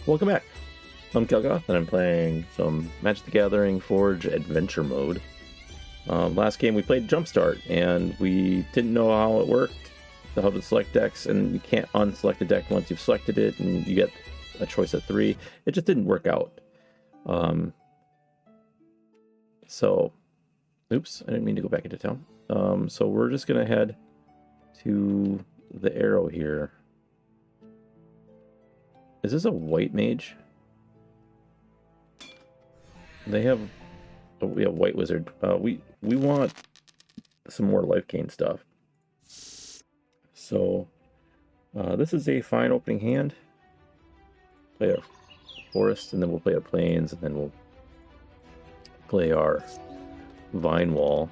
Welcome back. I'm Kelgoth, and I'm playing some Magic the Gathering Forge Adventure Mode. Last game we played Jumpstart, and we didn't know how it worked, how to select decks, and you can't unselect a deck once you've selected it, and you get a choice of 3. It just didn't work out. So, oops, I didn't mean to go back into town. So we're just going to head to the arrow here. Is this a white mage? They have... Oh, we have white wizard. We want some more life gain stuff. So, this is a fine opening hand. Play our forest, and then we'll play our plains, and then we'll play our vine wall.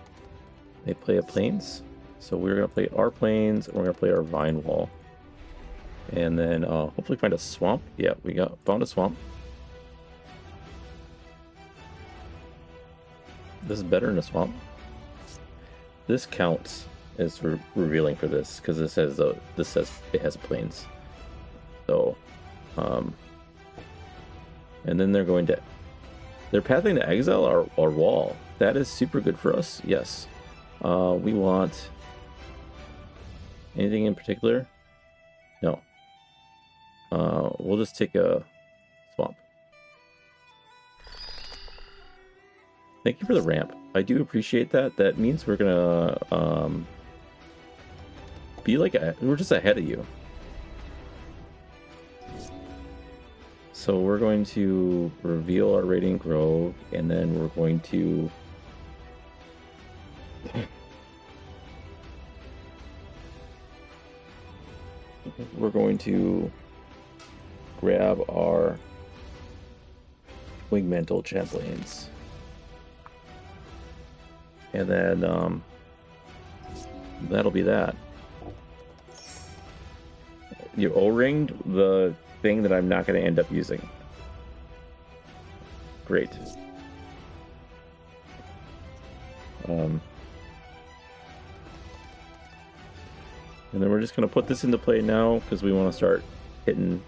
They play a plains, so we're gonna play our plains, and we're gonna play our vine wall, and then hopefully find a swamp. Yeah, we found a swamp. This is better than a swamp. This counts as revealing for this because this says it has plains. So, and then they're pathing to exile our wall. That is super good for us. Yes. We want anything in particular? No. We'll just take a swamp. Thank you for the ramp. I do appreciate that. That means we're gonna be we're just ahead of you. So we're going to reveal our Radiant Grove, and then we're going to grab our Wingmantle Champlains. And then that'll be that. You O-ringed the thing that I'm not going to end up using. Great. And then we're just going to put this into play now because we want to start hitting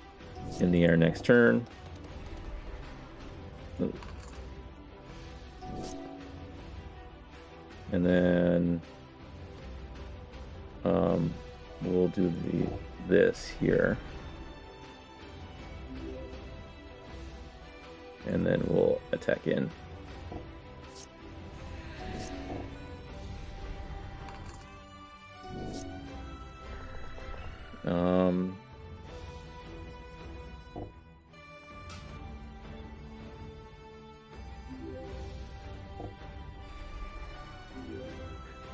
in the air next turn. And then we'll do this here. And then we'll attack in.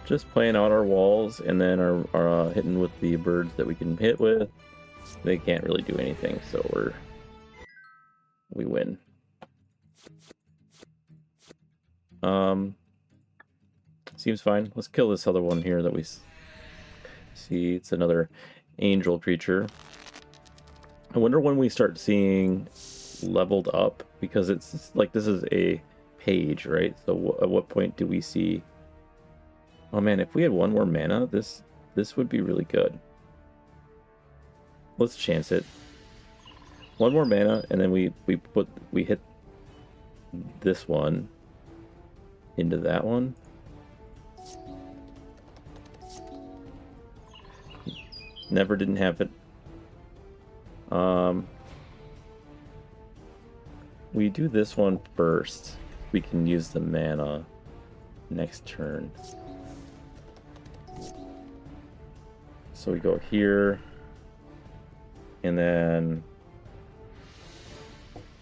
Just playing out our walls, and then are hitting with the birds that we can hit with. They can't really do anything, so we win. Seems fine. Let's kill this other one here that we see. It's another angel creature. I wonder when we start seeing leveled up, because it's like this is a page, right? So at what point do we see... Oh man, if we had one more mana, this would be really good. Let's chance it. One more mana, and then we hit this one into that one. Never didn't have it. We do this one first. We can use the mana next turn. So we go here, and then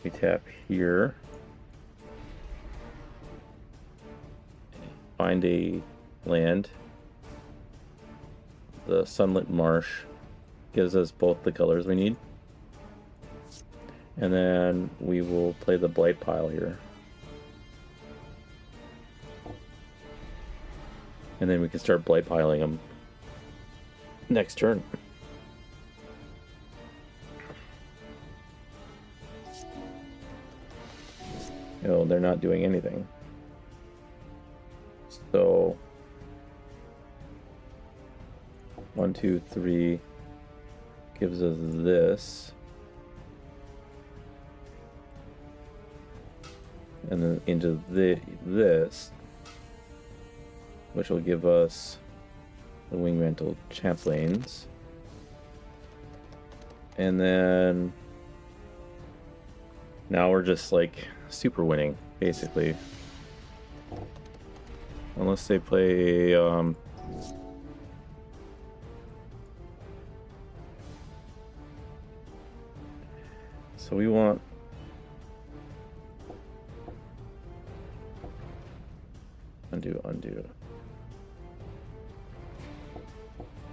we tap here, find a land. The Sunlit Marsh gives us both the colors we need. And then we will play the Blight Pile here. And then we can start Blight Piling them next turn. No, they're not doing anything. So 1, 2, 3 gives us this. and then into this, which will give us the Wingmantle Champlains. And then now we're just like super winning, basically. Unless they play so we want undo.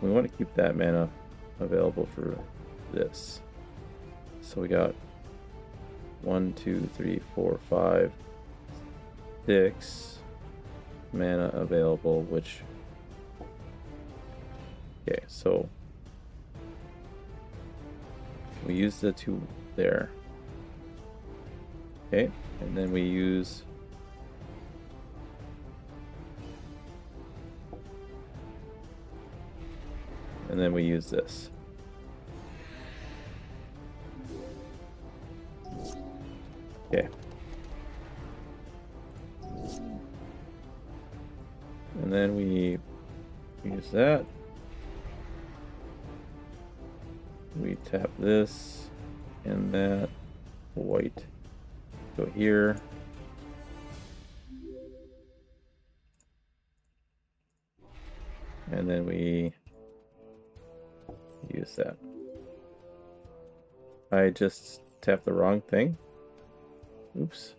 We want to keep that mana available for this. So we got 1, 2, 3, 4, 5, 6 mana available, which okay, so we use the 2 there. Okay, and then we use this. Okay. And then we use that. We tap this and that. White. Go here. And then we use that. I just tapped the wrong thing. Oops.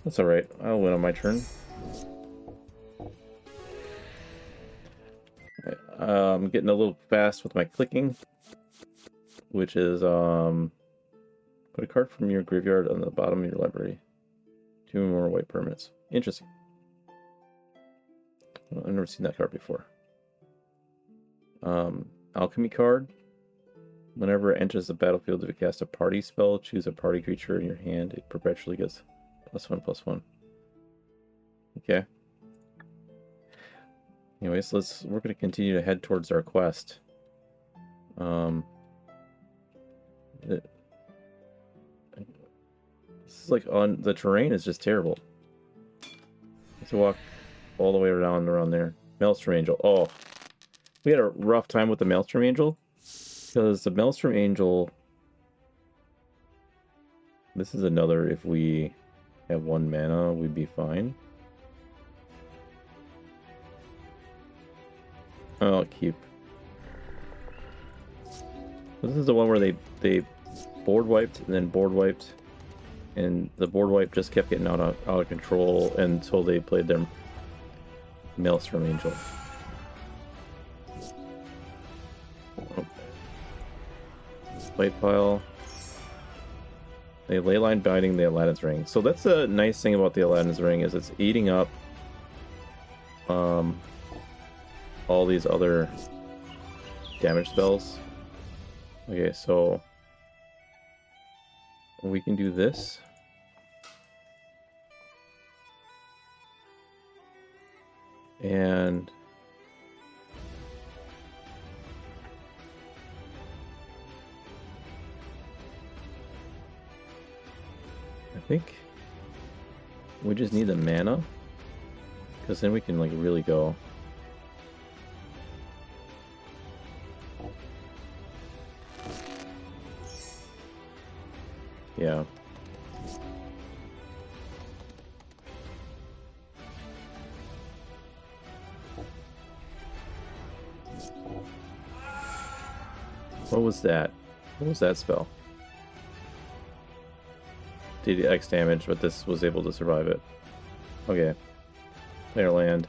That's alright. I'll win on my turn. I'm getting a little fast with my clicking, which is put a card from your graveyard on the bottom of your library. 2 more white permanents. Interesting. Well, I've never seen that card before. Alchemy card. Whenever it enters the battlefield, if it casts a party spell, choose a party creature in your hand. It perpetually gets +1/+1. Okay. Anyways, we're going to continue to head towards our quest. This is like the terrain is just terrible. Have to walk all the way around there. Maelstrom Angel. Oh, we had a rough time with the Maelstrom Angel because the Maelstrom Angel. This is another. If we have 1 mana, we'd be fine. I'll keep. This is the one where they board wiped and then board wiped, and the board wipe just kept getting out of control until they played their Maelstrom Angel. Oh. White pile. They Leyline Binding the Aladdin's Ring. So that's a nice thing about the Aladdin's Ring is it's eating up all these other damage spells. Okay, so we can do this. And I think we just need the mana, because then we can like really go. Yeah. What was that? What was that spell? Did X damage, but this was able to survive it. Okay. Player land.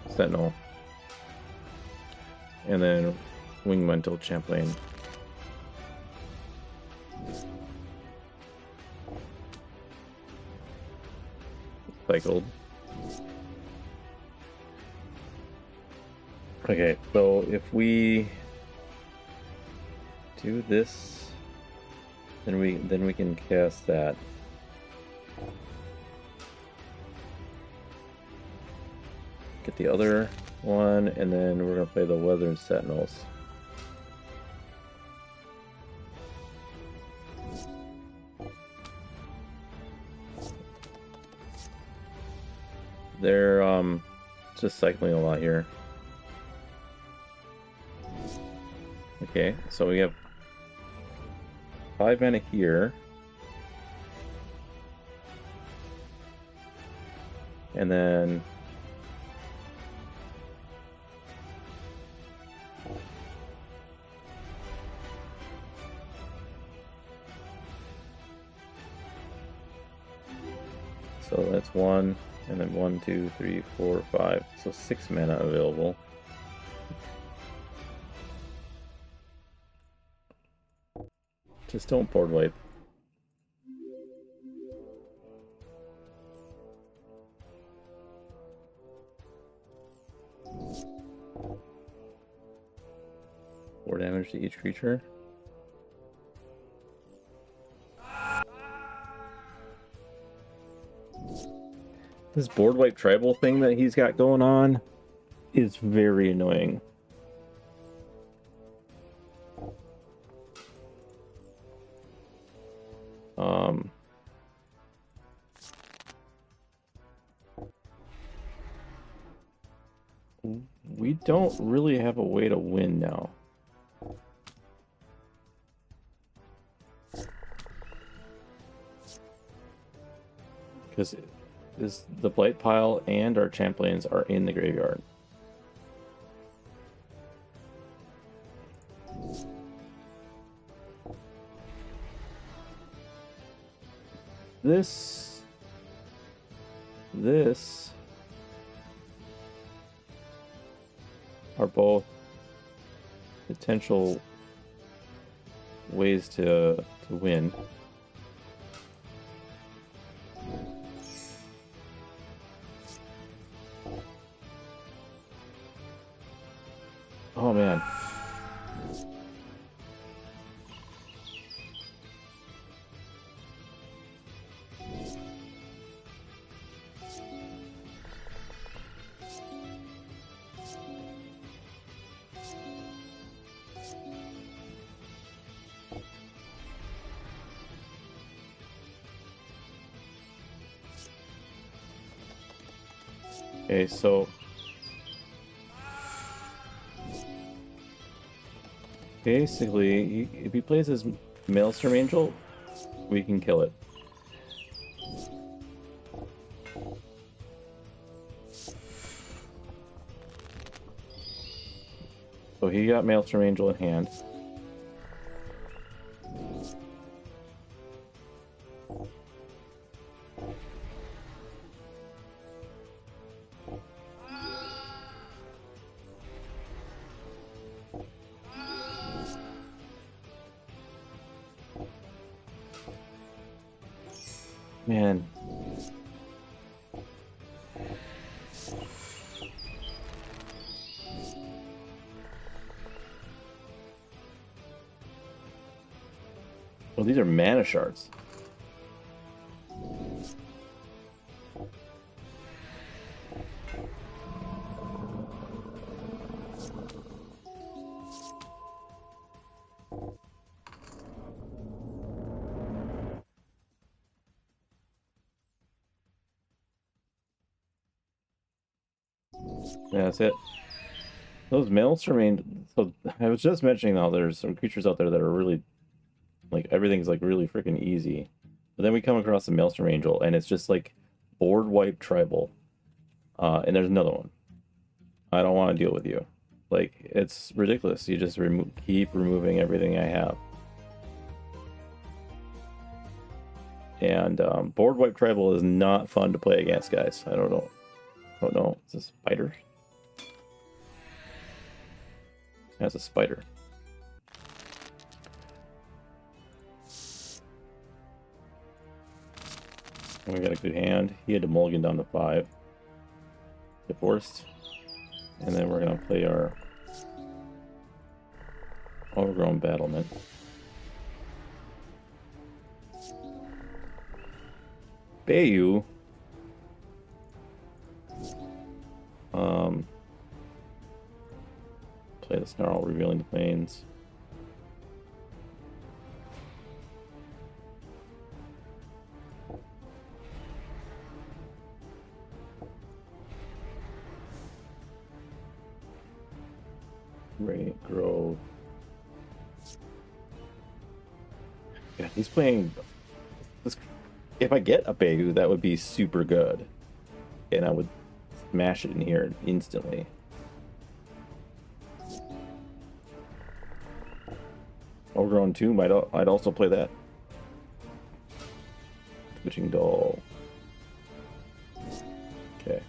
Sentinel. And then Wingmantle Champlain. Cycled. Okay, so if we do this, then we can cast that. Get the other one, and then we're gonna play the Weathered Sentinels. They're just cycling a lot here. Okay, so we have 5 mana here. And then so that's 1, and then 1, 2, 3, 4, 5. So 6 mana available. Just don't board wipe. Four damage to each creature. This board wipe tribal thing that he's got going on is very annoying. We don't really have a way to win now. Because the Blight Pile and our Champions are in the graveyard. This are both potential ways to win. Oh man. Okay, so basically, if he plays his Maelstrom Angel, we can kill it. So he got Maelstrom Angel in hand. Man. Well, these are mana shards. Yeah, that's it. Those Maelstrom, so I was just mentioning how there's some creatures out there that are really, like, everything's like really freaking easy. But then we come across the Maelstrom Angel, and it's just like board wipe tribal. And there's another one. I don't want to deal with you. Like, it's ridiculous. You just keep removing everything I have. And board wipe tribal is not fun to play against, guys. I don't know. Oh no, it's a spider. That's a spider. And we got a good hand. He had to mulligan down to 5. Divorced. And then we're gonna play our Overgrown Battlement. Bayu. Play the Snarl, revealing the plains. Great Grove. Yeah, he's playing this. If I get a Begu, that would be super good. And I would smash it in here instantly. Overgrown Tomb, I'd also play that. Switching Doll. Okay.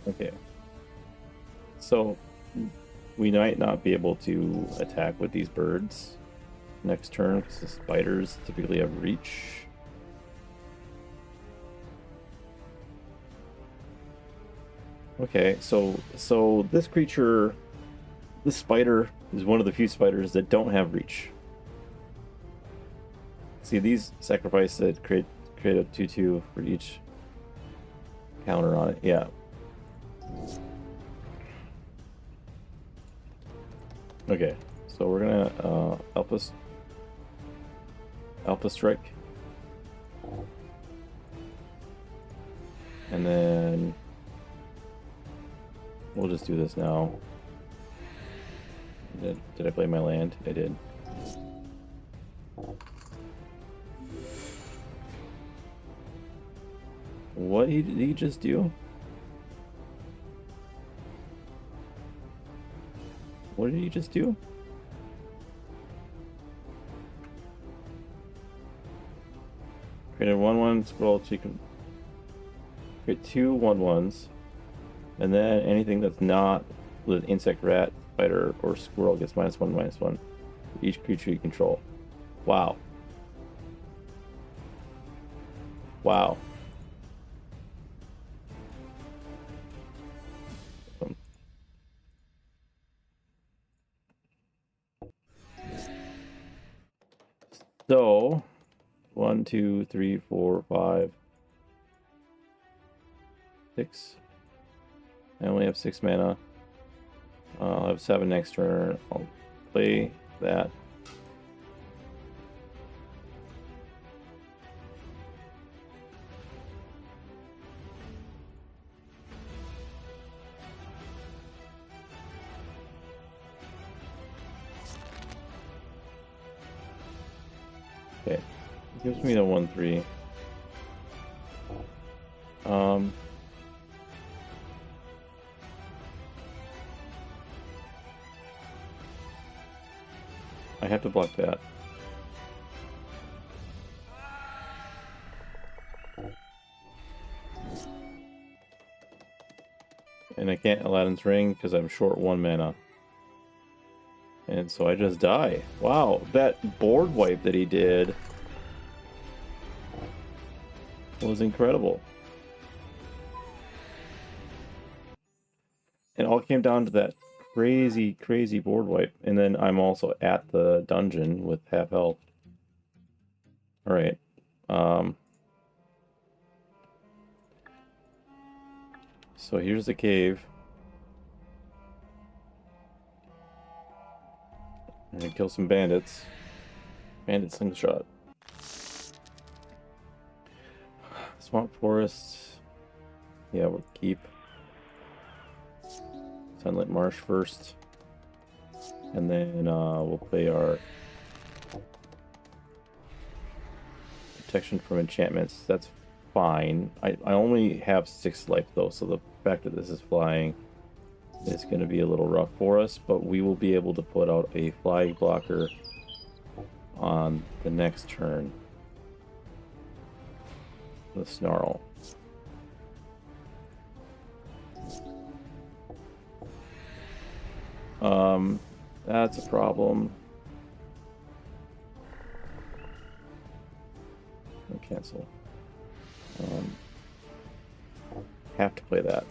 Okay. So we might not be able to attack with these birds next turn because the spiders typically have reach. Okay, so this creature, this spider is one of the few spiders that don't have reach. See, these sacrifice that create a 2/2 for each counter on it. Yeah. Okay, so we're gonna Alpha Strike, and then we'll just do this now. Did I play my land? I did. What did he just do? What did he just do? Create a 1/1 scroll so you can create 2 1/1s, and then anything that's not with insect, rat, spider, or squirrel gets -1/-1 for each creature you control. Wow. Wow. So, 1, 2, 3, 4, 5, 6. I only have 6 mana. I'll have 7 next turn. I'll play that. Okay. It gives me the 1/3. I have to block that. And I can't Aladdin's Ring because I'm short 1 mana. And so I just die. Wow, that board wipe that he did was incredible. It all came down to that crazy, crazy board wipe. And then I'm also at the dungeon with half health. Alright. So here's the cave. I'm gonna kill some bandits. Bandit slingshot. Swamp forest. Yeah, we'll keep Sunlit Marsh first. And then we'll play our protection from enchantments. That's fine. I only have 6 life though, so the fact that this is flying is going to be a little rough for us, but we will be able to put out a flag blocker on the next turn. The Snarl. That's a problem. I'll cancel. Have to play that.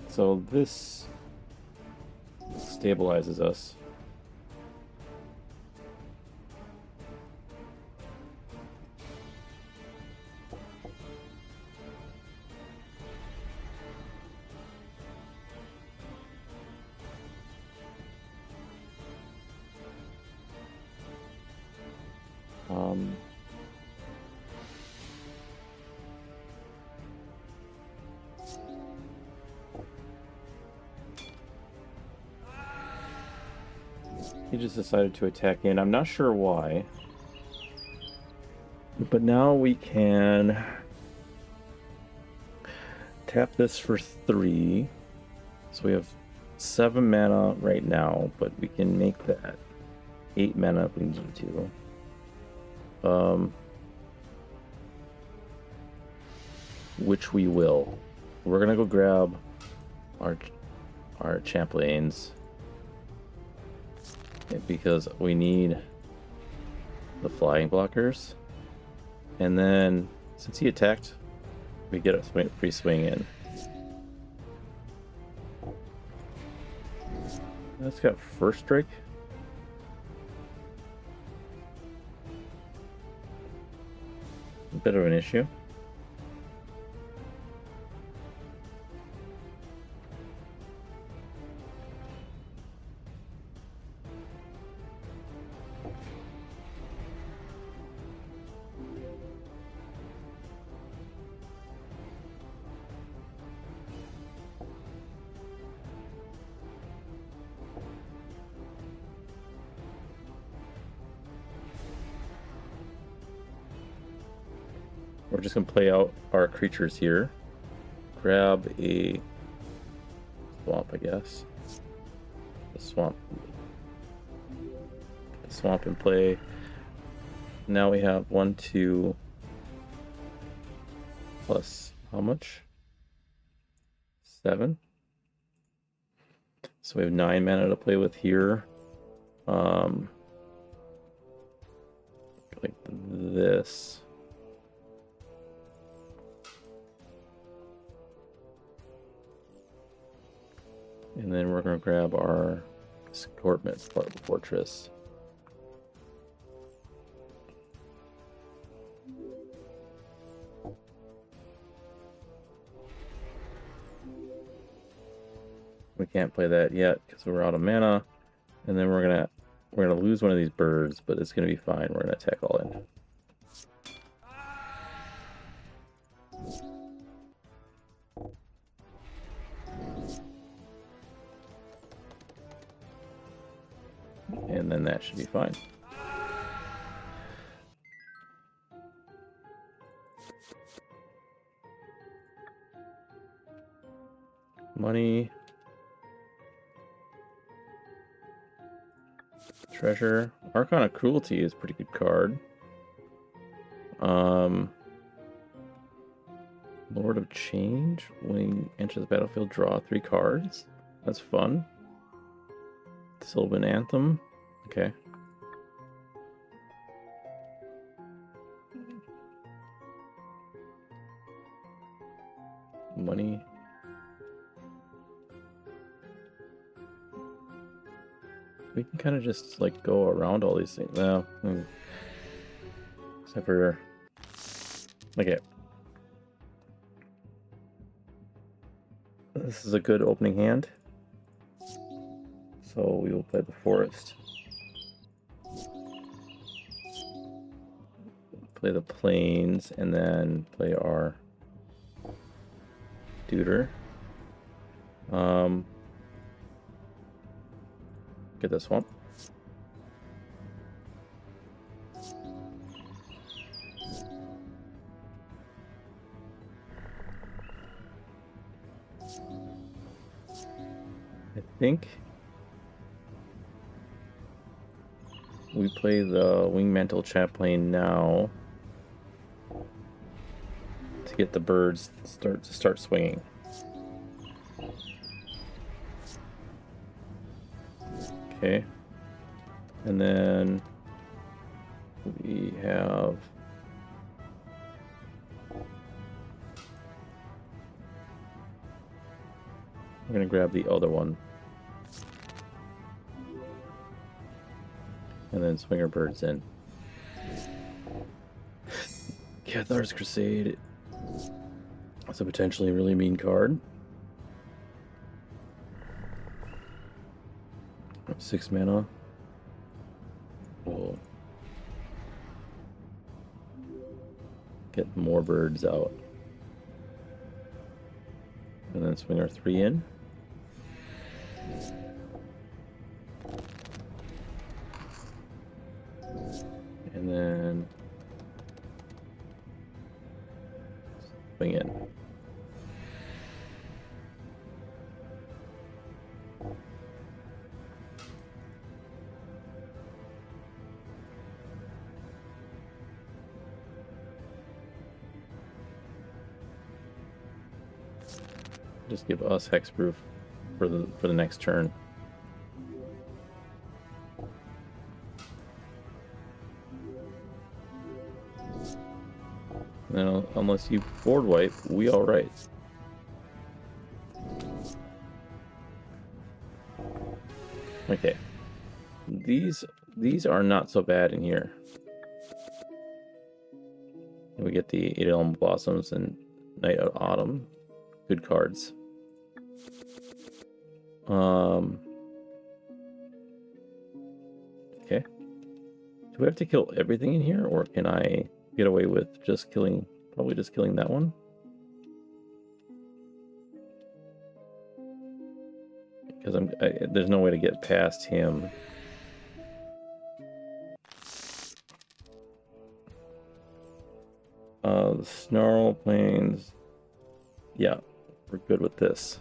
So this stabilizes us. He just decided to attack in. I'm not sure why. But now we can tap this for 3. So we have 7 mana right now, but we can make that 8 mana if we need to. Which we will. We're gonna go grab our Champlains because we need the flying blockers. And then since he attacked, we get a free swing in. That's got first strike. A bit of an issue. We're just going to play out our creatures here. Grab a swamp, I guess. The swamp. The swamp in play. Now we have 1, 2, plus how much? 7. So we have 9 mana to play with here. Like this. And then we're going to grab our escortment fortress. We can't play that yet because we're out of mana. And then we're gonna lose one of these birds, but it's gonna be fine. We're gonna attack all in. And then that should be fine. Money. Treasure. Archon of Cruelty is a pretty good card. Lord of Change. When you enter the battlefield, draw 3 cards. That's fun. Sylvan Anthem. Okay. Money. We can kind of just like go around all these things now. Except for okay. This is a good opening hand. So we will play the forest. Play the plains and then play our Deuter. Get this one. I think we play the Wingmantle Chaplain now to get the birds to start swinging. Okay, and then we have I'm gonna grab the other one. And then Swinger Birds in. Cathar's Crusade. That's a potentially really mean card. 6 mana. We'll get more birds out. And then swing our 3 in. And then swing in. Just give us hexproof for the next turn. Now, unless you board wipe, we all right. Okay, these are not so bad in here. We get the Eight Elm Blossoms and Night of Autumn. Good cards. Okay. Do we have to kill everything in here, or can I get away with just killing, probably just killing that one? Because there's no way to get past him. The Snarl Plains. Yeah, we're good with this.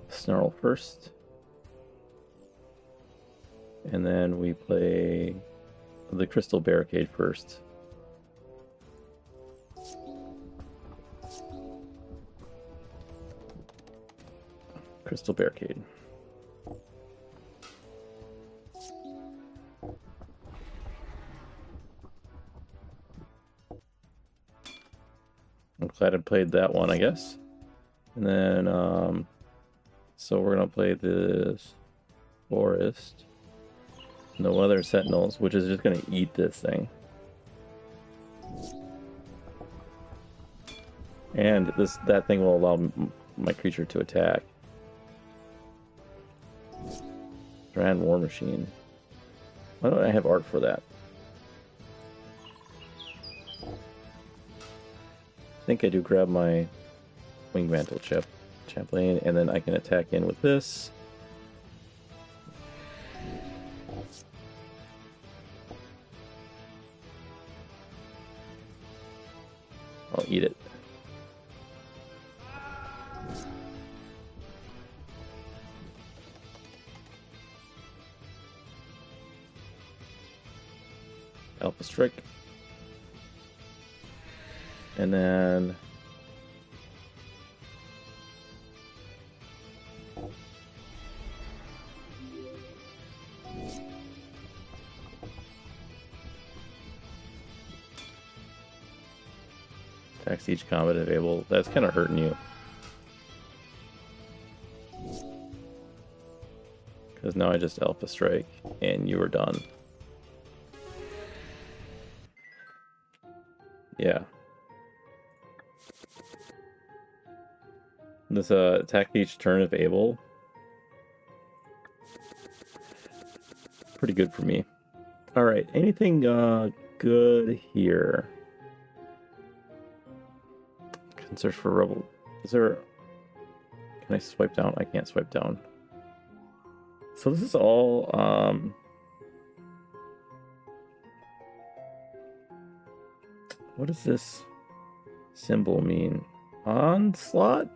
Snarl first. And then we play the Crystal Barricade first. Crystal Barricade. I'm glad I played that one, I guess. And then, so we're gonna play this Forest. No other Sentinels, which is just gonna eat this thing. And that thing will allow my creature to attack. Grand War Machine. Why don't I have art for that? I think I do grab my Wing Mantle Chaplain, and then I can attack in with this. I'll eat it. Alpha Strike. And then attacks each combat available. That's kind of hurting you. Because now I just Alpha Strike and you are done. Yeah. This attack each turn if able. Pretty good for me. Alright, anything good here? Can search for Rebel. Is there... Can I swipe down? I can't swipe down. So this is all... What does this symbol mean? Onslaught?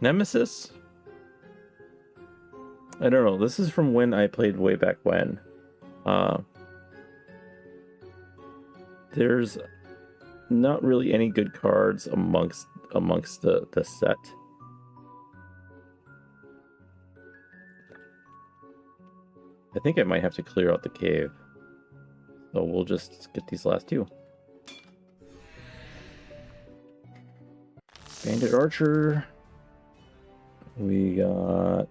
Nemesis? I don't know. This is from when I played way back when. There's not really any good cards amongst the set. I think I might have to clear out the cave. So we'll just get these last two. Bandit Archer. We got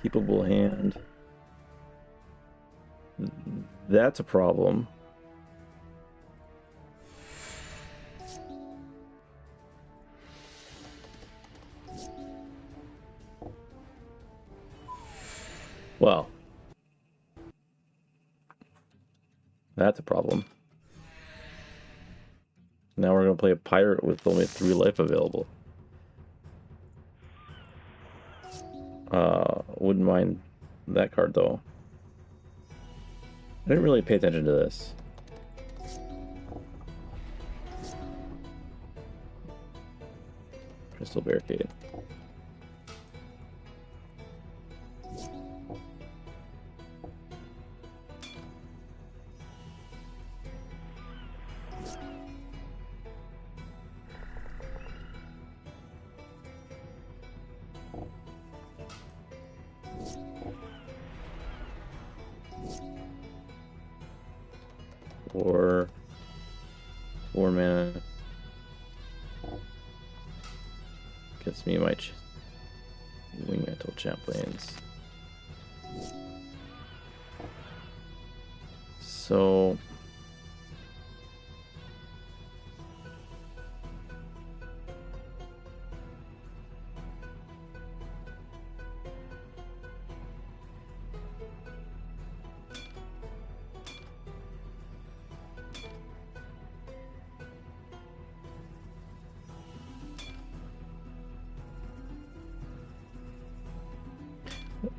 Keepable hand. That's a problem. Well, that's a problem. Now we're going to play a pirate with only 3 life available. Wouldn't mind that card though. I didn't really pay attention to this. Crystal Barricade. Or 4 mana. Gets me my Wingmantle Champlains. So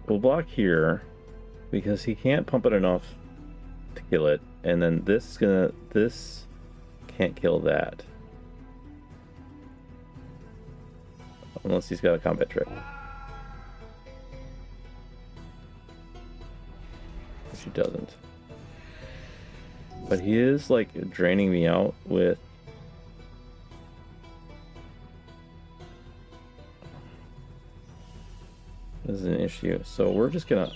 we'll block here because he can't pump it enough to kill it, and then this can't kill that unless he's got a combat trick, which he doesn't. But he is like draining me out with this is an issue, so we're just gonna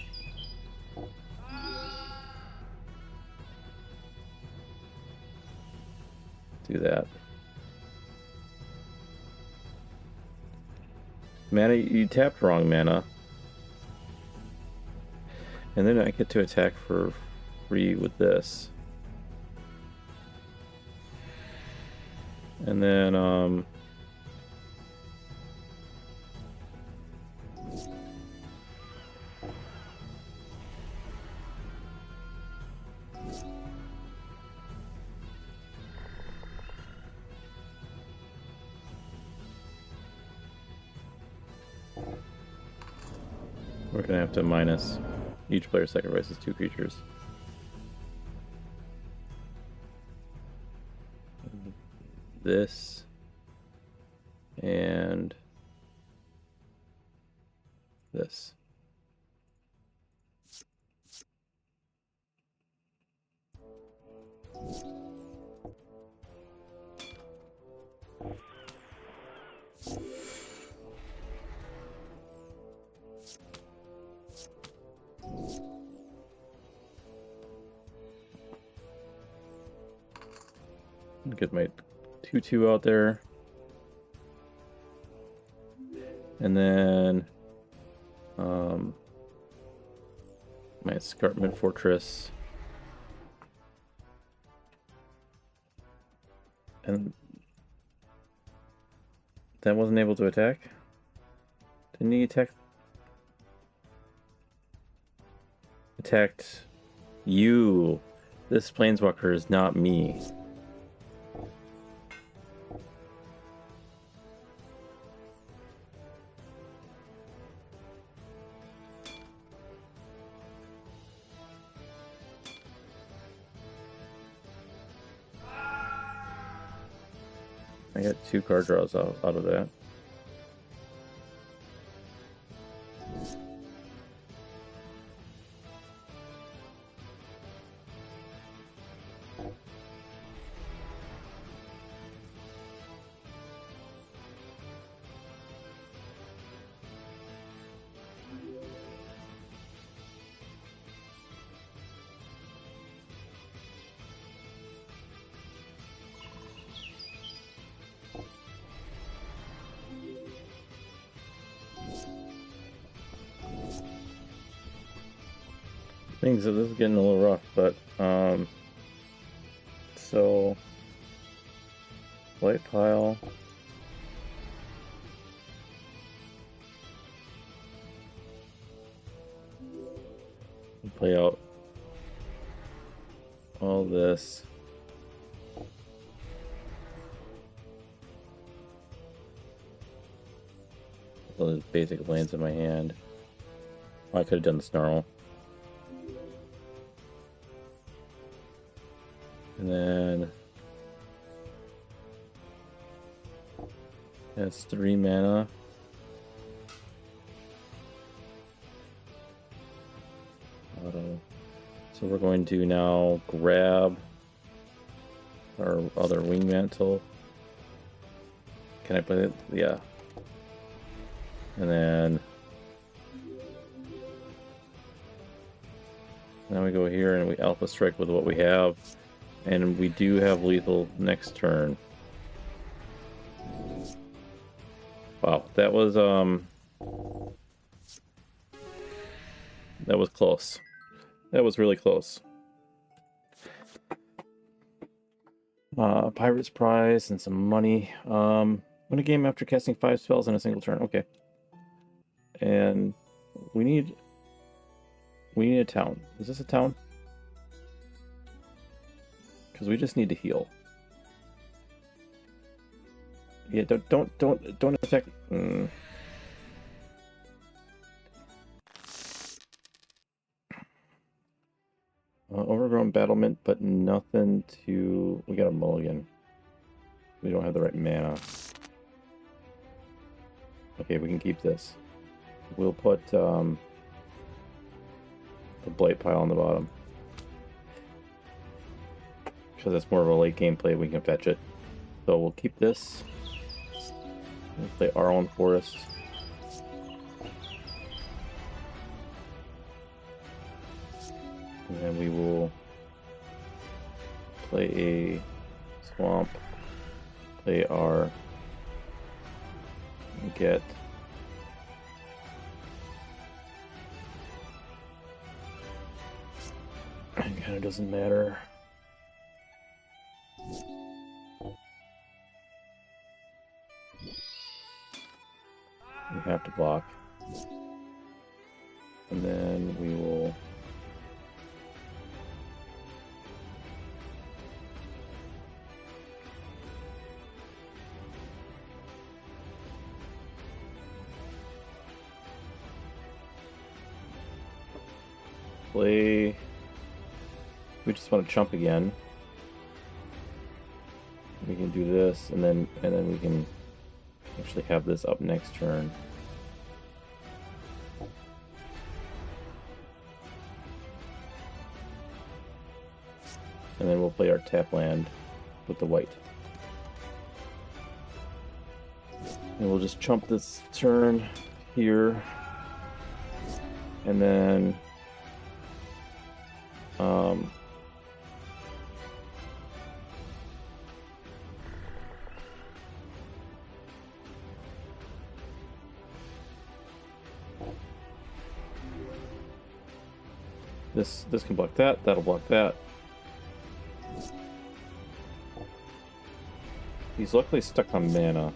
do that. Mana, you tapped wrong mana. And then I get to attack for free with this. And then we're gonna have to minus. Each player sacrifices 2 creatures. This and this. Get my 2/2 out there. And then my Escarpment Fortress. And that wasn't able to attack? Didn't he attack? Attacked you. This Planeswalker is not me. I got 2 card draws out of that. This is getting a little rough, but so white pile. Play out all this. All those basic lands in my hand. Oh, I could have done the snarl. And then that's 3 mana. So we're going to now grab our other wing mantle. Can I play it? Yeah. And then now we go here and we alpha strike with what we have. And we do have lethal next turn. Wow, that was close. That was really close. Pirate's Prize and some money. Win a game after casting 5 spells in a single turn. Okay. And we need a town. Is this a town? Because we just need to heal. Yeah, don't attack. Overgrown battlement, but nothing to... We got a mulligan. We don't have the right mana. Okay, we can keep this. We'll put the blight pile on the bottom. Because that's more of a late game play, we can fetch it. So we'll keep this. We'll play our own forest. And then we will play a swamp, play our get it kind of doesn't matter. We have to block. And then we will play. We just want to chump again. We can do this, and then we can actually have this up next turn. And then we'll play our tap land with the white. And we'll just chump this turn here. And then this can block that, that'll block that. He's luckily stuck on mana.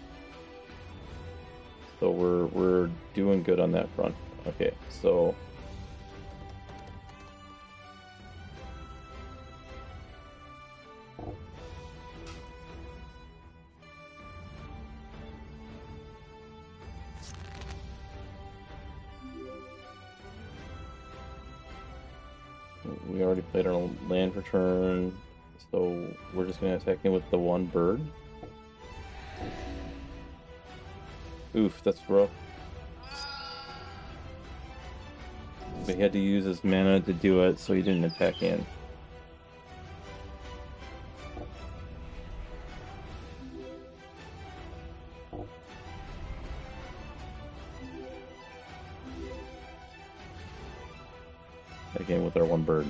So we're doing good on that front. Okay, so we already played our land for turn, so we're just going to attack him with the one bird. Oof, that's rough. But he had to use his mana to do it, so he didn't attack in. Again with our one bird.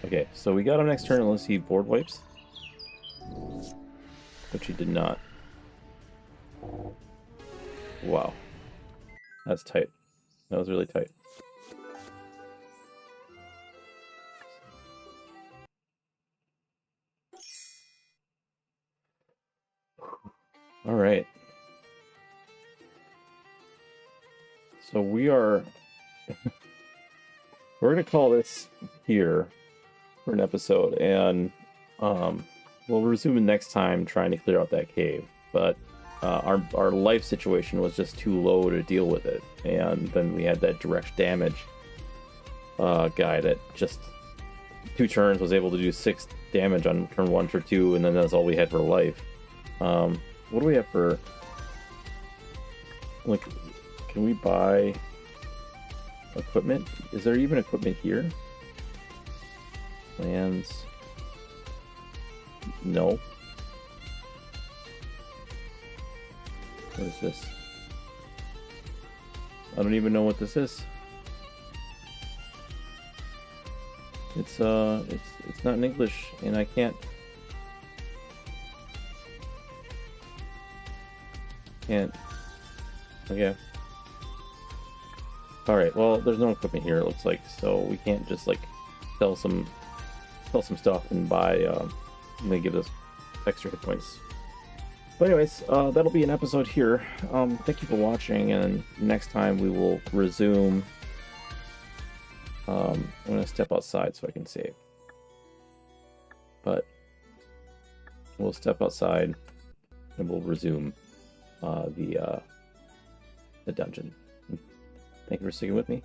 Okay, so we got him next turn unless he board wipes. Which he did not. Wow. That's tight. That was really tight. All right. So we are... We're going to call this here for an episode, and we'll resume next time trying to clear out that cave. But our life situation was just too low to deal with it, and then we had that direct damage guy that just 2 turns was able to do 6 damage on turn 1, turn 2, and then that's all we had for life. What do we have for... Like, can we buy equipment? Is there even equipment here? Lands... No. What is this? I don't even know what this is. It's not in English, and I can't. Okay. All right. Well, there's no equipment here. It looks like, so we can't just like sell some stuff and buy. And they give us extra hit points. But anyways, that'll be an episode here. Thank you for watching, and next time we will resume. I'm gonna step outside so I can save. But we'll step outside and we'll resume the dungeon. Thank you for sticking with me.